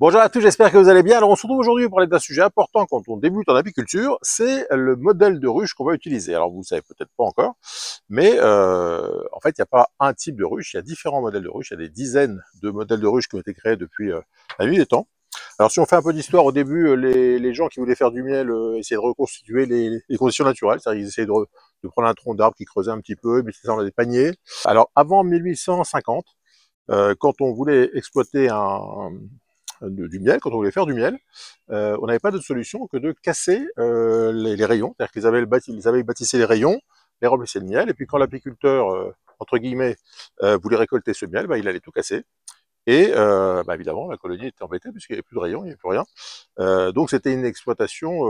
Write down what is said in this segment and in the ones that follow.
Bonjour à tous, j'espère que vous allez bien. Alors on se retrouve aujourd'hui pour parler d'un sujet important quand on débute en apiculture, c'est le modèle de ruche qu'on va utiliser. Alors vous ne savez peut-être pas encore, mais en fait il n'y a pas un type de ruche, il y a différents modèles de ruche, il y a des dizaines de modèles de ruche qui ont été créés depuis la nuit des temps. Alors si on fait un peu d'histoire, au début les gens qui voulaient faire du miel essayaient de reconstituer les conditions naturelles, c'est-à-dire qu'ils essayaient de prendre un tronc d'arbre qui creusait un petit peu, et puis ça dans des paniers. Alors avant 1850, quand on voulait exploiter du miel, quand on voulait faire du miel, on n'avait pas d'autre solution que de casser les rayons, c'est-à-dire que les abeilles bâtissaient les rayons, les remplissaient de miel, et puis quand l'apiculteur, entre guillemets, voulait récolter ce miel, il allait tout casser. Et évidemment, la colonie était embêtée puisqu'il n'y avait plus de rayons, il n'y avait plus rien. Donc c'était une exploitation,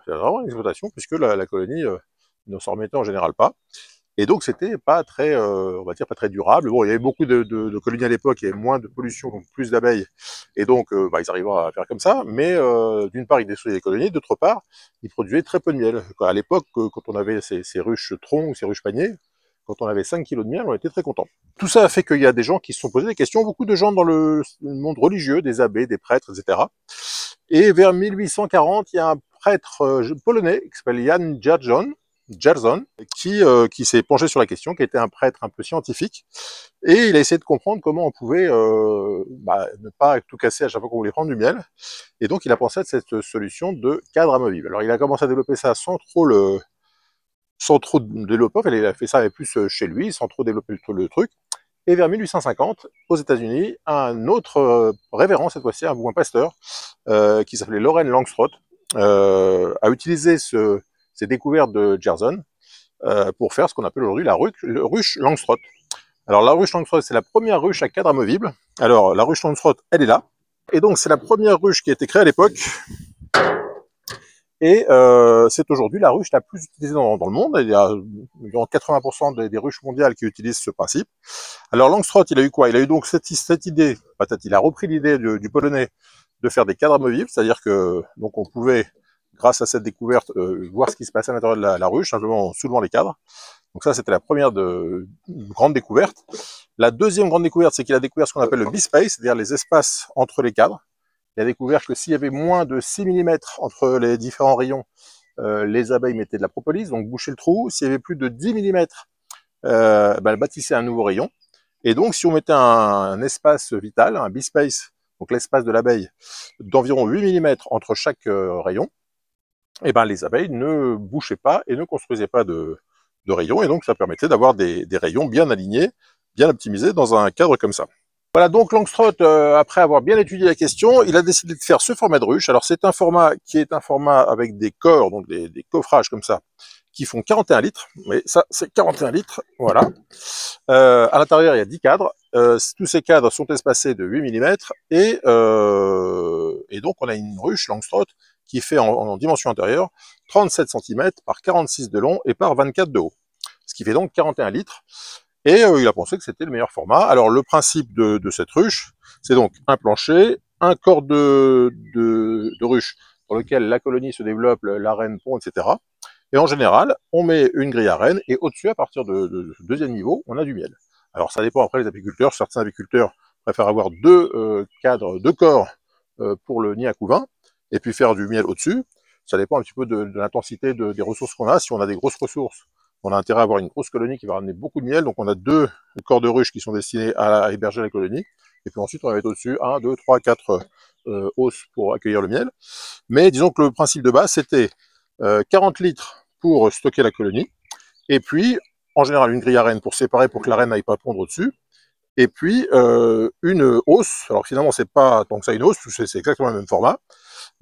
vraiment une exploitation, puisque la colonie ne s'en remettait en général pas. Et donc c'était pas très, on va dire pas très durable. Bon, il y avait beaucoup de colonies à l'époque, il y avait moins de pollution, donc plus d'abeilles, et donc ils arrivaient à faire comme ça. Mais d'une part, ils détruisaient les colonies, d'autre part, ils produisaient très peu de miel. À l'époque, quand on avait ces ruches troncs ou ces ruches paniers, quand on avait 5 kilos de miel, on était très content. Tout ça a fait qu'il y a des gens qui se sont posés des questions, beaucoup de gens dans le monde religieux, des abbés, des prêtres, etc. Et vers 1840, il y a un prêtre polonais qui s'appelle Jan Jerzon, qui s'est penché sur la question, qui était un prêtre un peu scientifique, et il a essayé de comprendre comment on pouvait ne pas tout casser à chaque fois qu'on voulait prendre du miel. Et donc il a pensé à cette solution de cadre amovible. Alors il a commencé à développer ça sans trop développer, il a fait ça plus chez lui, sans trop développer le truc. Et vers 1850, aux États-Unis, un autre révérend, cette fois-ci, un pasteur, qui s'appelait Loren Langstroth, a utilisé ces découvertes de Jerzon pour faire ce qu'on appelle aujourd'hui la ruche Langstroth. Alors la ruche Langstroth, c'est la première ruche à cadre amovible. Alors la ruche Langstroth, elle est là. Et donc c'est la première ruche qui a été créée à l'époque. Et c'est aujourd'hui la ruche la plus utilisée dans le monde. Il y a environ 80% des ruches mondiales qui utilisent ce principe. Alors Langstroth, il a eu quoi? Il a eu donc cette idée, il a repris l'idée du polonais de faire des cadres amovibles, c'est-à-dire que donc on pouvait, grâce à cette découverte, voir ce qui se passait à l'intérieur de la ruche, simplement en soulevant les cadres. Donc ça, c'était la première grande découverte. La deuxième grande découverte, c'est qu'il a découvert ce qu'on appelle le B-space, c'est-à-dire les espaces entre les cadres. Il a découvert que s'il y avait moins de 6 mm entre les différents rayons, les abeilles mettaient de la propolis, donc bouchaient le trou. S'il y avait plus de 10 mm, elles bâtissaient un nouveau rayon. Et donc, si on mettait un espace vital, un B-space, donc l'espace de l'abeille, d'environ 8 mm entre chaque rayon, les abeilles ne bouchaient pas et ne construisaient pas de rayons. Et donc, ça permettait d'avoir des rayons bien alignés, bien optimisés dans un cadre comme ça. Voilà, donc Langstroth, après avoir bien étudié la question, il a décidé de faire ce format de ruche. Alors c'est un format qui est un format avec des corps, donc des coffrages comme ça, qui font 41 litres. Mais ça, c'est 41 litres, voilà. À l'intérieur, il y a 10 cadres. Tous ces cadres sont espacés de 8 mm. Et donc, on a une ruche Langstroth qui fait en dimension intérieure 37 cm par 46 de long et par 24 de haut. Ce qui fait donc 41 litres. Et il a pensé que c'était le meilleur format. Alors le principe de cette ruche, c'est donc un plancher, un corps de ruche dans lequel la colonie se développe, la reine pond, etc. Et en général, on met une grille à reine et au-dessus, à partir de ce deuxième niveau, on a du miel. Alors ça dépend après des apiculteurs. Certains apiculteurs préfèrent avoir deux corps pour le nid à couvain et puis faire du miel au-dessus. Ça dépend un petit peu de l'intensité des ressources qu'on a. Si on a des grosses ressources, on a intérêt à avoir une grosse colonie qui va ramener beaucoup de miel. Donc on a 2 corps de ruche qui sont destinés à héberger la colonie. Et puis ensuite on va mettre au-dessus 1, 2, 3, 4 hausses pour accueillir le miel. Mais disons que le principe de base c'était 40 litres pour stocker la colonie. Et puis en général une grille à reine pour séparer pour que la reine n'aille pas pondre au-dessus. Et puis une hausse. Alors finalement c'est pas tant que ça une hausse, c'est exactement le même format.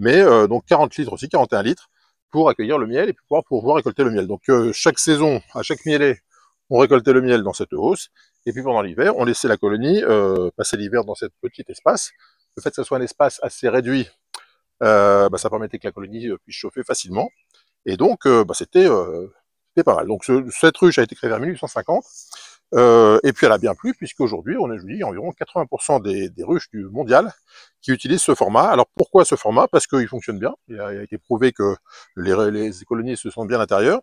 Mais donc 40 litres aussi, 41 litres. Pour accueillir le miel et pour pouvoir récolter le miel. Donc chaque saison, à chaque miellet, on récoltait le miel dans cette hausse, et puis pendant l'hiver, on laissait la colonie passer l'hiver dans cet petit espace. Le fait que ce soit un espace assez réduit, ça permettait que la colonie puisse chauffer facilement, et donc c'était pas mal. Donc cette ruche a été créée vers 1850, et puis elle a bien plu, puisqu'aujourd'hui, on a dit environ 80% des ruches du mondial qui utilisent ce format. Alors pourquoi ce format? Parce qu'il fonctionne bien, il a été prouvé que les colonies se sentent bien à l'intérieur,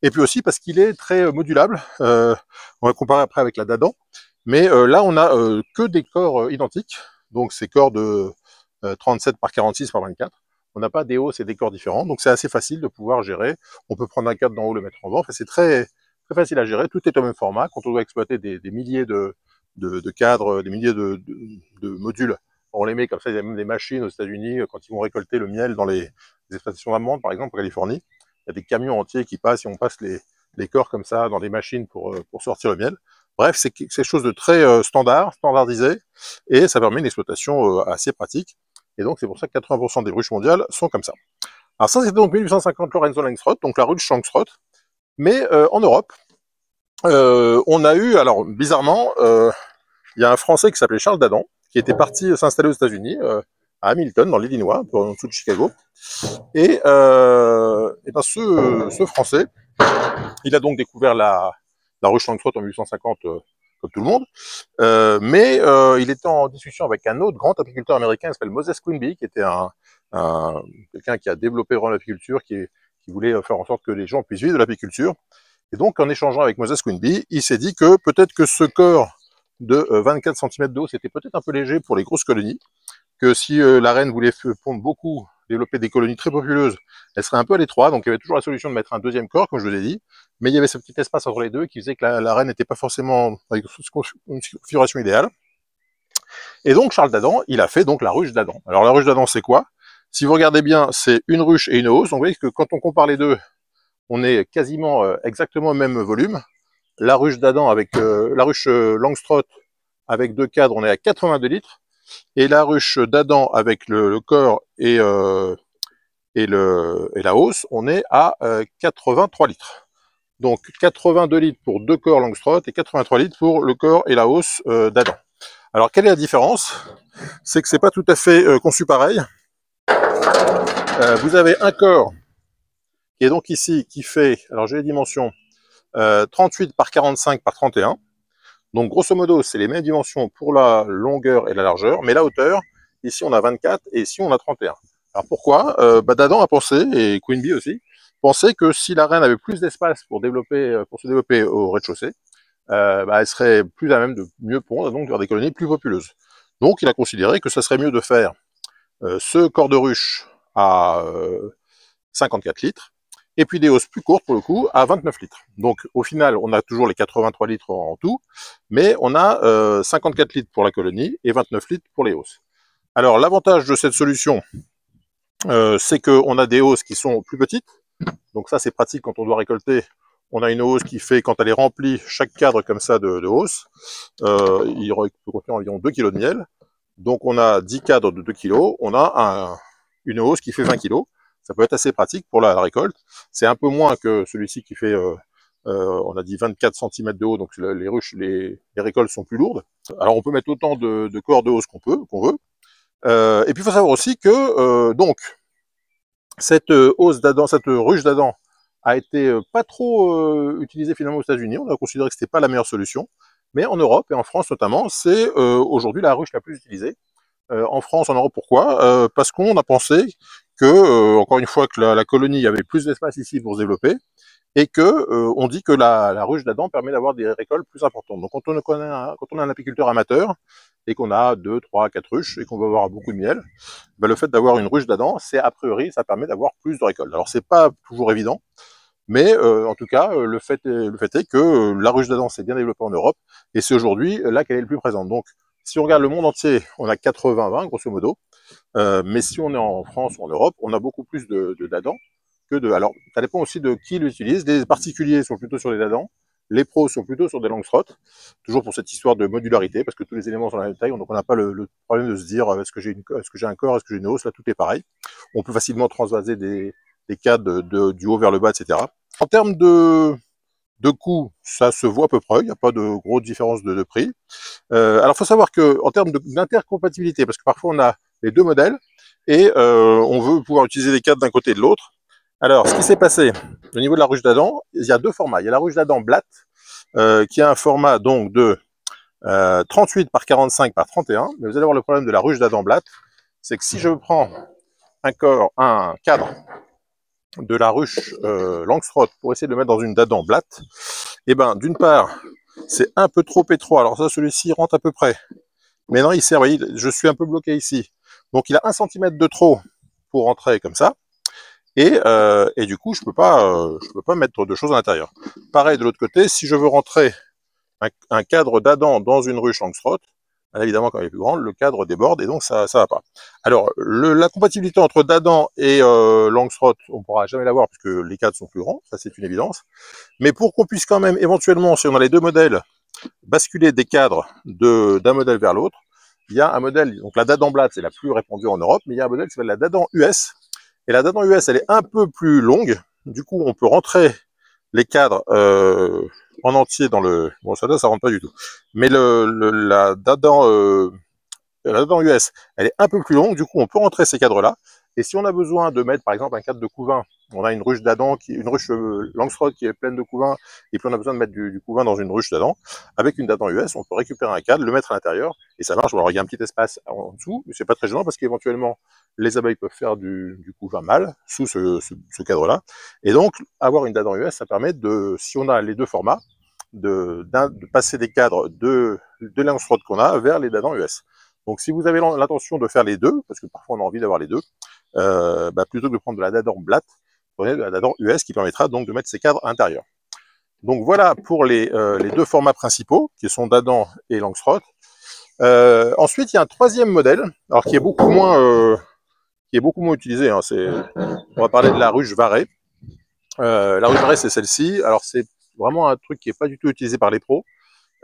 et puis aussi parce qu'il est très modulable. On va comparer après avec la d'Adam, mais là on a que des corps identiques, donc ces corps de 37 par 46 par 24. On n'a pas des hausses et des corps différents, donc c'est assez facile de pouvoir gérer. On peut prendre un cadre d'en haut, le mettre en bas. Enfin, c'est très facile à gérer. Tout est au même format. Quand on doit exploiter des milliers de cadres, des milliers de modules, on les met comme ça. Il y a même des machines aux États-Unis quand ils vont récolter le miel dans les exploitations d'amandes, par exemple en Californie. Il y a des camions entiers qui passent et on passe les corps comme ça dans des machines pour sortir le miel. Bref, c'est quelque chose de très standardisé, et ça permet une exploitation assez pratique. Et donc, c'est pour ça que 80% des ruches mondiales sont comme ça. Alors ça, c'était donc 1850 Lorenzo Langstroth, donc la ruche Langstroth. Mais en Europe, on a eu, alors bizarrement, il y a un Français qui s'appelait Charles Dadan, qui était parti s'installer aux États-Unis, à Hamilton, dans l'Illinois, en dessous de Chicago. Et ben ce Français, il a donc découvert la ruche Langstroth en 1850, comme tout le monde, mais il était en discussion avec un autre grand apiculteur américain qui s'appelle Moses Quimby, qui était quelqu'un qui a développé vraiment l'apiculture, qui voulait faire en sorte que les gens puissent vivre de l'apiculture. Et donc, en échangeant avec Moses Quimby, il s'est dit que peut-être que ce corps de 24 cm de haut, c'était peut-être un peu léger pour les grosses colonies, que si la reine voulait pondre beaucoup, développer des colonies très populeuses, elle serait un peu à l'étroit. Donc il y avait toujours la solution de mettre un deuxième corps, comme je vous l'ai dit, mais il y avait ce petit espace entre les deux qui faisait que la reine n'était pas forcément avec une configuration idéale. Et donc Charles d'Adam, il a fait donc la ruche d'Adam. Alors la ruche d'Adam, c'est quoi? Si vous regardez bien, c'est une ruche et une hausse. Donc vous voyez que quand on compare les deux, on est quasiment exactement au même volume. La ruche d'Adam avec la ruche Langstroth avec deux cadres, on est à 82 litres. Et la ruche d'Adam avec le corps et la hausse, on est à 83 litres. Donc 82 litres pour deux corps Langstroth et 83 litres pour le corps et la hausse d'Adam. Alors quelle est la différence? C'est que c'est pas tout à fait conçu pareil. Vous avez un corps qui est donc ici, qui fait, alors j'ai les dimensions, 38 par 45 par 31. Donc grosso modo, c'est les mêmes dimensions pour la longueur et la largeur, mais la hauteur, ici on a 24 et ici on a 31. Alors pourquoi? Dadan a pensé, et Quimby aussi, pensait que si la reine avait plus d'espace pour se développer au rez-de-chaussée, elle serait plus à même de mieux pondre, donc de faire des colonies plus populeuses. Donc il a considéré que ça serait mieux de faire ce corps de ruche à 54 litres, et puis des hausses plus courtes pour le coup à 29 litres. Donc au final, on a toujours les 83 litres en tout, mais on a 54 litres pour la colonie et 29 litres pour les hausses. Alors l'avantage de cette solution, c'est qu'on a des hausses qui sont plus petites, donc ça c'est pratique quand on doit récolter. On a une hausse qui fait, quand elle est remplie, chaque cadre comme ça de hausse, il peut contenir environ 2 kg de miel. Donc on a 10 cadres de 2 kg, on a une hausse qui fait 20 kg. Ça peut être assez pratique pour la récolte. C'est un peu moins que celui-ci qui fait, on a dit 24 cm de haut, donc les récoltes sont plus lourdes. Alors on peut mettre autant de corps de hausse qu'on veut. Et puis il faut savoir aussi que donc cette hausse d'Adam, cette ruche d'Adam a été pas trop utilisée finalement aux États-Unis. On a considéré que c'était pas la meilleure solution, mais en Europe et en France notamment, c'est aujourd'hui la ruche la plus utilisée. En France, en Europe, pourquoi? Parce qu'on a pensé que, encore une fois, que la colonie avait plus d'espace ici pour se développer, et que on dit que la ruche d'Adam permet d'avoir des récoltes plus importantes. Donc quand on est un apiculteur amateur et qu'on a 2, 3, 4 ruches et qu'on veut avoir beaucoup de miel, ben le fait d'avoir une ruche d'Adam, c'est a priori, ça permet d'avoir plus de récoltes. Alors c'est pas toujours évident, mais en tout cas, le fait est que la ruche d'Adam s'est bien développée en Europe, et c'est aujourd'hui là qu'elle est le plus présente. Donc si on regarde le monde entier, on a 80-20 grosso modo, mais si on est en France ou en Europe, on a beaucoup plus d'Adam que de... Alors, ça dépend aussi de qui l'utilise. Les particuliers sont plutôt sur des Dadans, les pros sont plutôt sur des Langstroth, toujours pour cette histoire de modularité, parce que tous les éléments sont de la même taille, donc on n'a pas le problème de se dire est-ce que j'ai un corps, est-ce que j'ai une hausse, là tout est pareil. On peut facilement transvaser des cadres du haut vers le bas, etc. En termes de coût, ça se voit à peu près, il n'y a pas de grosse différence de prix. Alors, il faut savoir qu'en termes d'intercompatibilité, parce que parfois on a les deux modèles, et on veut pouvoir utiliser les cadres d'un côté et de l'autre. Alors, ce qui s'est passé au niveau de la ruche d'Adam, il y a deux formats. Il y a la ruche d'Adam Blatt, qui a un format donc de 38 par 45 par 31. Mais vous allez voir le problème de la ruche d'Adam Blatt, c'est que si je prends un cadre de la ruche Langstroth pour essayer de le mettre dans une d'Adam Blatt, et ben d'une part, c'est un peu trop étroit. Alors ça, celui-ci rentre à peu près. Mais non, il sert, vous voyez, je suis un peu bloqué ici. Donc il a 1 cm de trop pour rentrer comme ça. Et du coup, je peux pas mettre de choses à l'intérieur. Pareil de l'autre côté, si je veux rentrer un cadre d'Adam dans une ruche Langstroth, évidemment quand il est plus grand, le cadre déborde et donc ça va pas. Alors la compatibilité entre Dadan et Langstroth, on pourra jamais l'avoir puisque les cadres sont plus grands, ça c'est une évidence. Mais pour qu'on puisse quand même éventuellement, si on a les deux modèles, basculer des cadres d'un modèle vers l'autre, il y a un modèle, donc la Dadan Blatt c'est la plus répandue en Europe, mais il y a un modèle qui s'appelle la Dadan US. Et la Dadan US elle est un peu plus longue, du coup on peut rentrer les cadres en entier dans le... Bon, ça rentre pas du tout. Mais la Dadan US, elle est un peu plus longue, du coup, on peut rentrer ces cadres-là. Et si on a besoin de mettre, par exemple, un cadre de couvain, on a une ruche d'Adam, une ruche Langstroth qui est pleine de couvain, et puis on a besoin de mettre du couvain dans une ruche d'Adam, avec une Dadan US, on peut récupérer un cadre, le mettre à l'intérieur, et ça marche. Alors, il y a un petit espace en dessous, mais c'est pas très gênant parce qu'éventuellement, les abeilles peuvent faire du couvain mâle sous ce cadre-là. Et donc, avoir une Dadan US, ça permet de, si on a les deux formats, de passer des cadres de Langstroth qu'on a vers les Dadan US. Donc si vous avez l'intention de faire les deux, parce que parfois on a envie d'avoir les deux, plutôt que de prendre de la Dadan Blatt, prenez de la Dadan US qui permettra donc de mettre ces cadres à l'intérieur. Donc voilà pour les deux formats principaux, qui sont Dadan et Langstroth. Ensuite, il y a un troisième modèle, alors qui est beaucoup moins utilisé. Hein, on va parler de la ruche Varé. La ruche Varé, c'est celle-ci. Alors c'est vraiment un truc qui n'est pas du tout utilisé par les pros.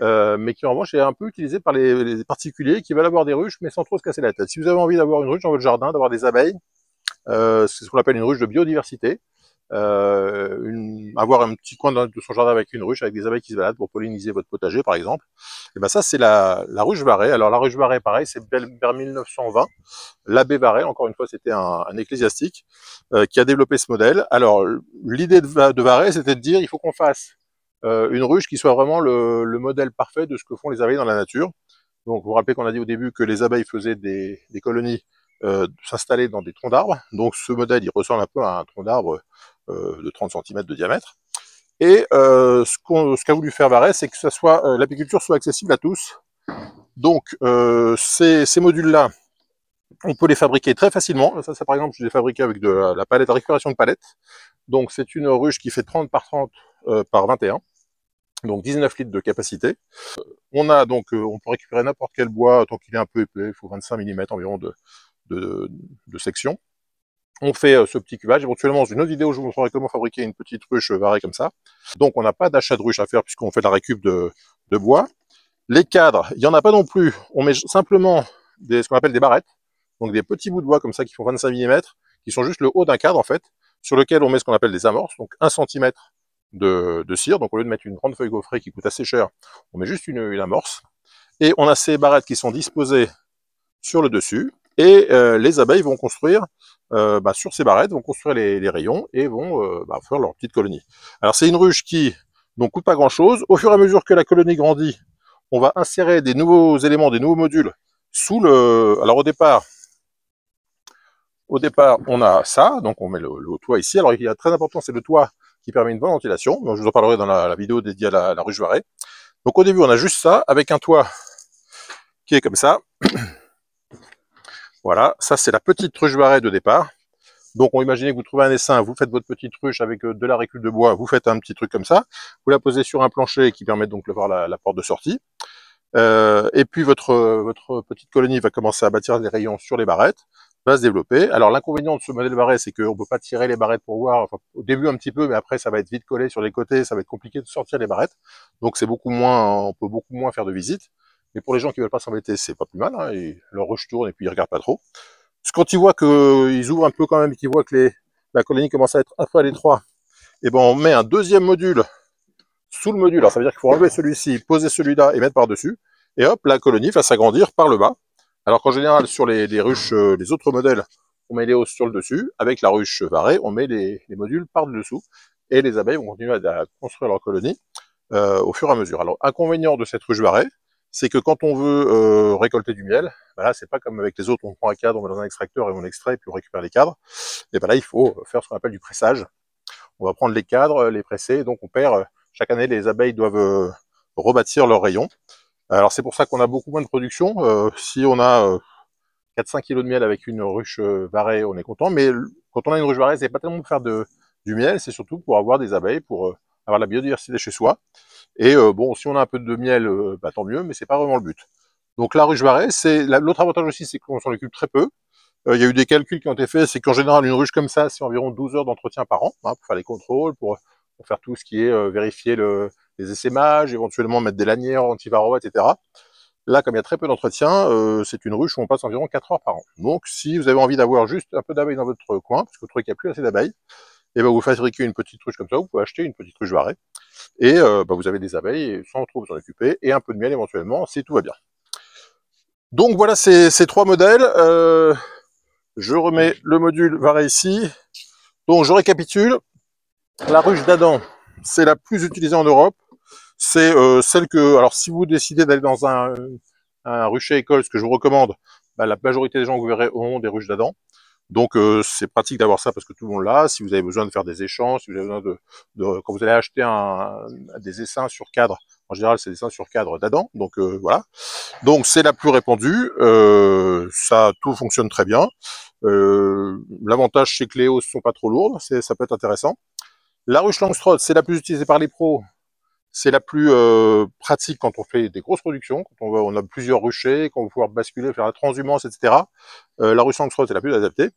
Mais qui en revanche est un peu utilisé par les particuliers qui veulent avoir des ruches mais sans trop se casser la tête. Si vous avez envie d'avoir une ruche dans votre jardin, d'avoir des abeilles, c'est ce qu'on appelle une ruche de biodiversité, avoir un petit coin de son jardin avec une ruche, avec des abeilles qui se baladent pour polliniser votre potager par exemple, et ben ça c'est la ruche Varé. Alors la ruche Varé pareil, c'est vers 1920, l'abbé Varé, encore une fois c'était un ecclésiastique qui a développé ce modèle. Alors l'idée de Varé c'était de dire il faut qu'on fasse une ruche qui soit vraiment le modèle parfait de ce que font les abeilles dans la nature. Donc vous vous rappelez qu'on a dit au début que les abeilles faisaient des colonies s'installer dans des troncs d'arbres. Donc ce modèle il ressemble un peu à un tronc d'arbre de 30 cm de diamètre. Et ce qu'a voulu faire Varé, c'est que l'apiculture soit accessible à tous. Donc ces modules-là, on peut les fabriquer très facilement. Ça par exemple, je les ai fabriqués avec de la palette à récupération de palettes. Donc c'est une ruche qui fait 30 par 30 par 21. Donc 19 litres de capacité. On peut récupérer n'importe quel bois tant qu'il est un peu épais, il faut 25 mm environ de section. On fait ce petit cubage. Éventuellement, dans une autre vidéo, je vous montrerai comment fabriquer une petite ruche Varé comme ça. Donc on n'a pas d'achat de ruche à faire puisqu'on fait de la récup de bois. Les cadres, il n'y en a pas non plus. On met simplement ce qu'on appelle des barrettes. Donc des petits bouts de bois comme ça qui font 25 mm, qui sont juste le haut d'un cadre en fait, sur lequel on met ce qu'on appelle des amorces, donc 1 cm de cire. Donc au lieu de mettre une grande feuille gaufrée qui coûte assez cher, on met juste une amorce. Et on a ces barrettes qui sont disposées sur le dessus. Et les abeilles vont construire, sur ces barrettes, vont construire les rayons et vont faire leur petite colonie. Alors c'est une ruche qui donc coûte pas grand chose. Au fur et à mesure que la colonie grandit, on va insérer des nouveaux éléments, des nouveaux modules sous le... Alors au départ, on a ça, donc on met le toit ici. Alors il y a très important, c'est le toit qui permet une bonne ventilation. Donc, je vous en parlerai dans la vidéo dédiée à la ruche Varé. Donc au début, on a juste ça, avec un toit qui est comme ça. Voilà, ça c'est la petite ruche Varé de départ. Donc on imagine que vous trouvez un essaim, vous faites votre petite ruche avec de la récup de bois, vous faites un petit truc comme ça, vous la posez sur un plancher qui permet donc de voir la porte de sortie. Et puis votre petite colonie va commencer à bâtir des rayons sur les barrettes, va se développer. Alors l'inconvénient de ce modèle Varé, c'est qu'on ne peut pas tirer les barrettes pour voir, enfin, au début un petit peu, mais après ça va être vite collé sur les côtés, ça va être compliqué de sortir les barrettes. Donc c'est beaucoup moins, on peut beaucoup moins faire de visites. Mais pour les gens qui veulent pas s'embêter, c'est pas plus mal, hein, leur ruche tourne et puis ils regardent pas trop. Parce que quand ils voient qu'ils ouvrent un peu quand même et qu'ils voient que la colonie commence à être un peu à l'étroit, et ben on met un deuxième module sous le module. Alors ça veut dire qu'il faut enlever celui-ci, poser celui-là et mettre par-dessus. Et hop, la colonie va s'agrandir par le bas. Alors qu'en général, sur les ruches, les autres modèles, on met les hausses sur le dessus. Avec la ruche Varé, on met les modules par-dessous. Et les abeilles vont continuer à construire leur colonie au fur et à mesure. Alors, inconvénient de cette ruche Varé, c'est que quand on veut récolter du miel, là, c'est pas comme avec les autres, on prend un cadre, on met dans un extracteur et on extrait, puis on récupère les cadres. Et là, il faut faire ce qu'on appelle du pressage. On va prendre les cadres, les presser, donc on perd... Chaque année, les abeilles doivent rebâtir leurs rayons. Alors c'est pour ça qu'on a beaucoup moins de production. Si on a 4-5 kg de miel avec une ruche varée, on est content. Mais quand on a une ruche varée, c'est pas tellement pour faire du miel, c'est surtout pour avoir des abeilles, pour avoir la biodiversité chez soi. Et bon, si on a un peu de miel, bah, tant mieux, mais c'est pas vraiment le but. Donc la ruche varée, l'autre avantage aussi, c'est qu'on s'en occupe très peu. Il y a eu des calculs qui ont été faits, c'est qu'en général, une ruche comme ça, c'est environ 12 heures d'entretien par an, hein, pour faire les contrôles, pour faire tout ce qui est vérifier les essaimages, éventuellement mettre des lanières anti-varroa, etc. Là, comme il y a très peu d'entretien, c'est une ruche où on passe environ 4 heures par an. Donc, si vous avez envie d'avoir juste un peu d'abeilles dans votre coin, parce que vous trouvez qu'il n'y a plus assez d'abeilles, et ben vous fabriquez une petite ruche comme ça, vous pouvez acheter une petite ruche varée, et bah, vous avez des abeilles sans trop vous en occuper, et un peu de miel éventuellement, si tout va bien. Donc voilà ces trois modèles. Je remets le module varé ici. Donc je récapitule. La ruche d'Adam, c'est la plus utilisée en Europe. C'est celle que, alors si vous décidez d'aller dans un rucher école, ce que je vous recommande, bah, la majorité des gens que vous verrez auront des ruches d'Adam. Donc c'est pratique d'avoir ça parce que tout le monde l'a. Si vous avez besoin de faire des échanges, si vous avez besoin quand vous allez acheter des essaims sur cadre, en général c'est des essaims sur cadre d'Adam. Donc voilà. Donc c'est la plus répandue. Ça tout fonctionne très bien. L'avantage c'est que les hausses sont pas trop lourdes, ça peut être intéressant. La ruche Langstroth, c'est la plus utilisée par les pros. C'est la plus pratique quand on fait des grosses productions, quand on a plusieurs ruchers, qu'on va pouvoir basculer, faire la transhumance, etc. La ruche Langstroth est la plus adaptée.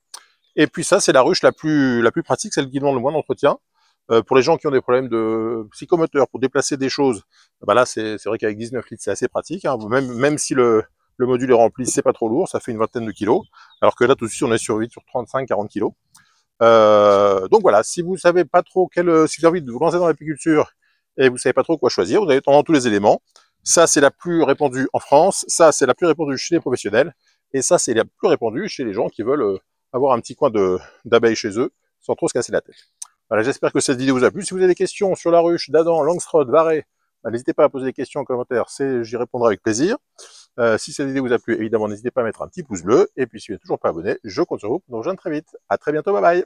Et puis ça, c'est la ruche la plus pratique, celle qui demande le moins d'entretien. Pour les gens qui ont des problèmes de psychomoteur, pour déplacer des choses, bah là, c'est vrai qu'avec 19 litres, c'est assez pratique. Hein. Même si le module est rempli, c'est pas trop lourd, ça fait une vingtaine de kilos. Alors que là, tout de suite, on est sur 35-40 kilos. Donc voilà, si vous savez pas trop si vous avez envie de vous lancer dans l'apiculture et vous savez pas trop quoi choisir, vous avez tendance tous les éléments. Ça, c'est la plus répandue en France. Ça, c'est la plus répandue chez les professionnels. Et ça, c'est la plus répandue chez les gens qui veulent avoir un petit coin d'abeilles chez eux sans trop se casser la tête. Voilà, j'espère que cette vidéo vous a plu. Si vous avez des questions sur la ruche, d'Adam, Langstroth, Varé, bah, n'hésitez pas à poser des questions en commentaire, j'y répondrai avec plaisir. Si cette vidéo vous a plu, évidemment, n'hésitez pas à mettre un petit pouce bleu. Et puis, si vous n'êtes toujours pas abonné, je compte sur vous pour nous rejoindre très vite. À très bientôt, bye bye.